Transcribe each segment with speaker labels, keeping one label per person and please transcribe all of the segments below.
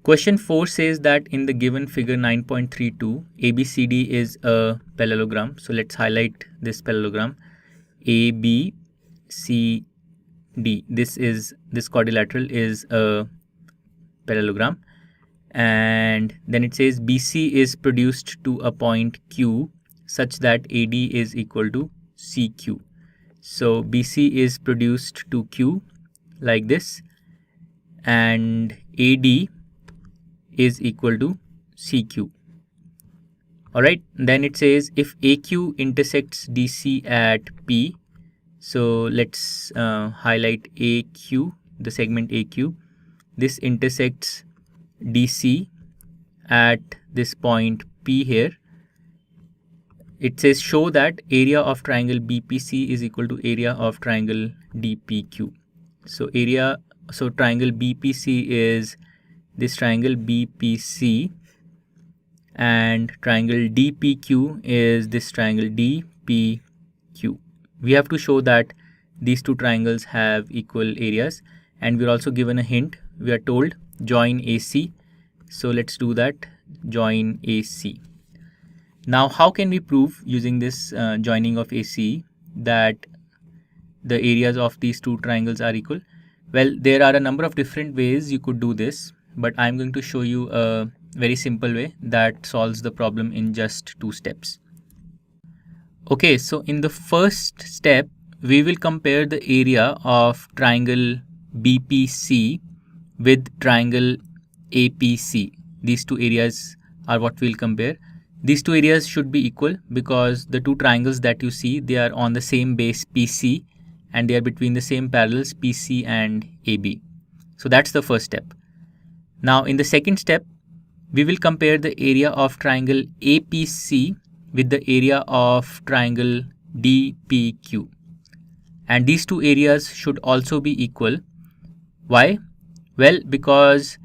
Speaker 1: Question 4 says that in the given figure 9.32, ABCD is a parallelogram. So let's highlight this parallelogram. ABCD. This quadrilateral is a parallelogram. And then it says BC is produced to a point Q such that AD is equal to CQ. So BC is produced to Q like this, and AD is equal to CQ. Alright, then it says if AQ intersects DC at P, so let's highlight AQ, the segment AQ. This intersects DC at this point P here. It says show that area of triangle BPC is equal to area of triangle DPQ. So triangle BPC is this triangle BPC, and triangle DPQ is this triangle DPQ. We have to show that these two triangles have equal areas, and we're also given a hint. We are told join AC. So let's do that. Join AC. Now, how can we prove using this joining of AC that the areas of these two triangles are equal? Well, there are a number of different ways you could do this, but I'm going to show you a very simple way that solves the problem in just 2 steps. Okay, so in the first step, we will compare the area of triangle BPC with triangle APC. These two areas are what we'll compare. These two areas should be equal because the two triangles that you see, they are on the same base PC, and they are between the same parallels PC and AB. So that's the first step. Now in the second step, we will compare the area of triangle APC with the area of triangle DPQ. And these two areas should also be equal. Why? Well, because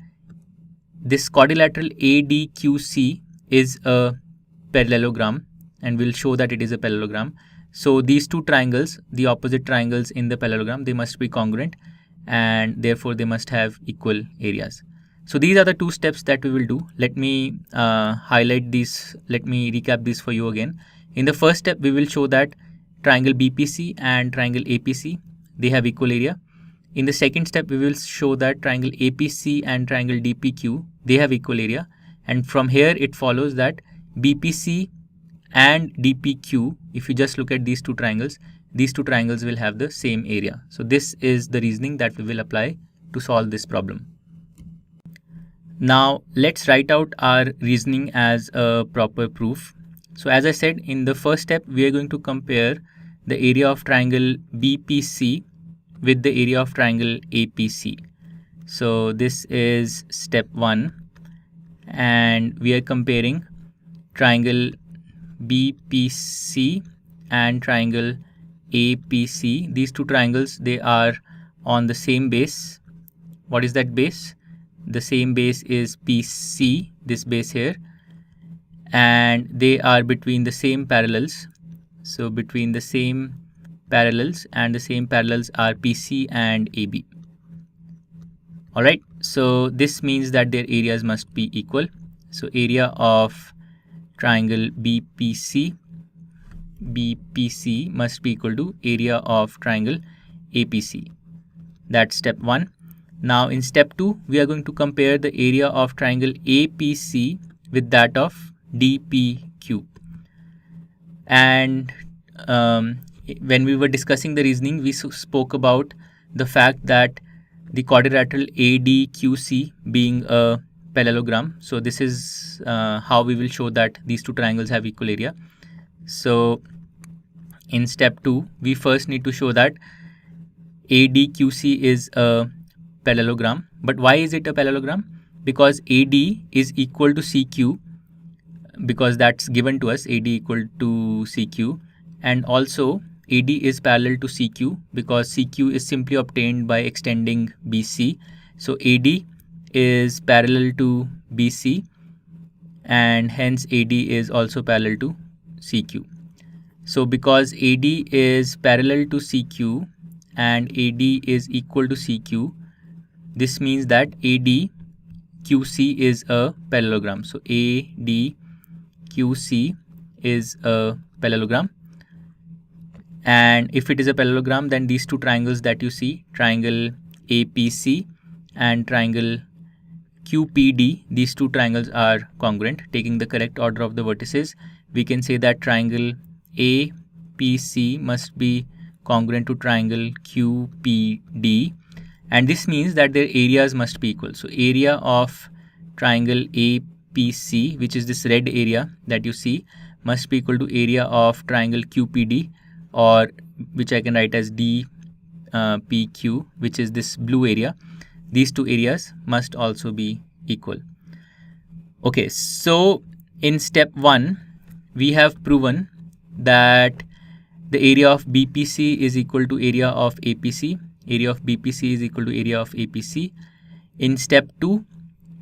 Speaker 1: this quadrilateral ADQC is a parallelogram, and we'll show that it is a parallelogram. So these two triangles, the opposite triangles in the parallelogram, they must be congruent, and therefore they must have equal areas. So these are the 2 steps that we will do. Let me highlight these. Let me recap this for you again. In the first step, we will show that triangle BPC and triangle APC, they have equal area. In the second step, we will show that triangle APC and triangle DPQ, they have equal area. And from here, it follows that BPC and DPQ, if you just look at these two triangles will have the same area. So this is the reasoning that we will apply to solve this problem. Now let's write out our reasoning as a proper proof. So as I said, in the first step, we are going to compare the area of triangle BPC with the area of triangle APC. So this is step 1, and we are comparing triangle BPC and triangle APC. These two triangles, they are on the same base. What is that base? The same base is PC, this base here, and they are between the same parallels. So between the same parallels, and the same parallels are PC and AB. Alright, so this means that their areas must be equal. So area of triangle BPC must be equal to area of triangle APC. That's step 1. Now in step 2, we are going to compare the area of triangle APC with that of DPQ. And when we were discussing the reasoning, we spoke about the fact that the quadrilateral ADQC being a parallelogram. So this is how we will show that these two triangles have equal area. So in step 2, we first need to show that ADQC is a parallelogram. But why is it a parallelogram? Because AD is equal to CQ, because that's given to us, AD equal to CQ, and also AD is parallel to CQ because CQ is simply obtained by extending BC. So AD is parallel to BC, and hence AD is also parallel to CQ. So because AD is parallel to CQ and AD is equal to CQ, this means that AD QC is a parallelogram. So ADQC is a parallelogram. And if it is a parallelogram, then these two triangles that you see, triangle APC and triangle QPD, these two triangles are congruent. Taking the correct order of the vertices, we can say that triangle APC must be congruent to triangle QPD, and this means that their areas must be equal. So area of triangle APC, which is this red area that you see, must be equal to area of triangle QPD, or which I can write as DPQ, which is this blue area. These two areas must also be equal. Okay, so in step 1, we have proven that the area of BPC is equal to area of APC. Area of BPC is equal to area of APC. In step 2,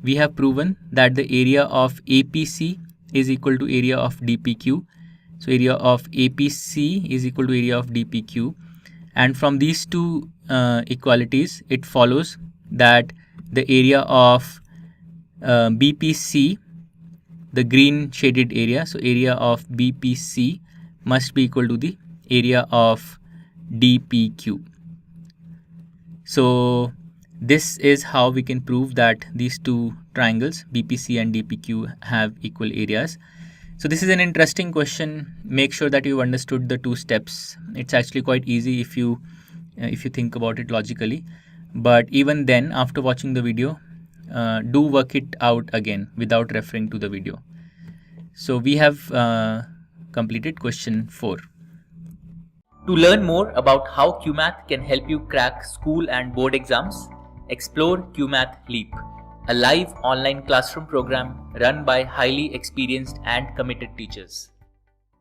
Speaker 1: we have proven that the area of APC is equal to area of DPQ. So area of APC is equal to area of DPQ. And from these two equalities, it follows that the area of BPC, the green shaded area, so area of BPC must be equal to the area of DPQ. So this is how we can prove that these two triangles BPC and DPQ have equal areas. So this is an interesting question. Make sure that you've understood the 2 steps. It's actually quite easy if you think about it logically. But even then, after watching the video, do work it out again without referring to the video. So we have completed question 4. To learn more about how Cuemath can help you crack school and board exams, explore Cuemath Leap, a live online classroom program run by highly experienced and committed teachers.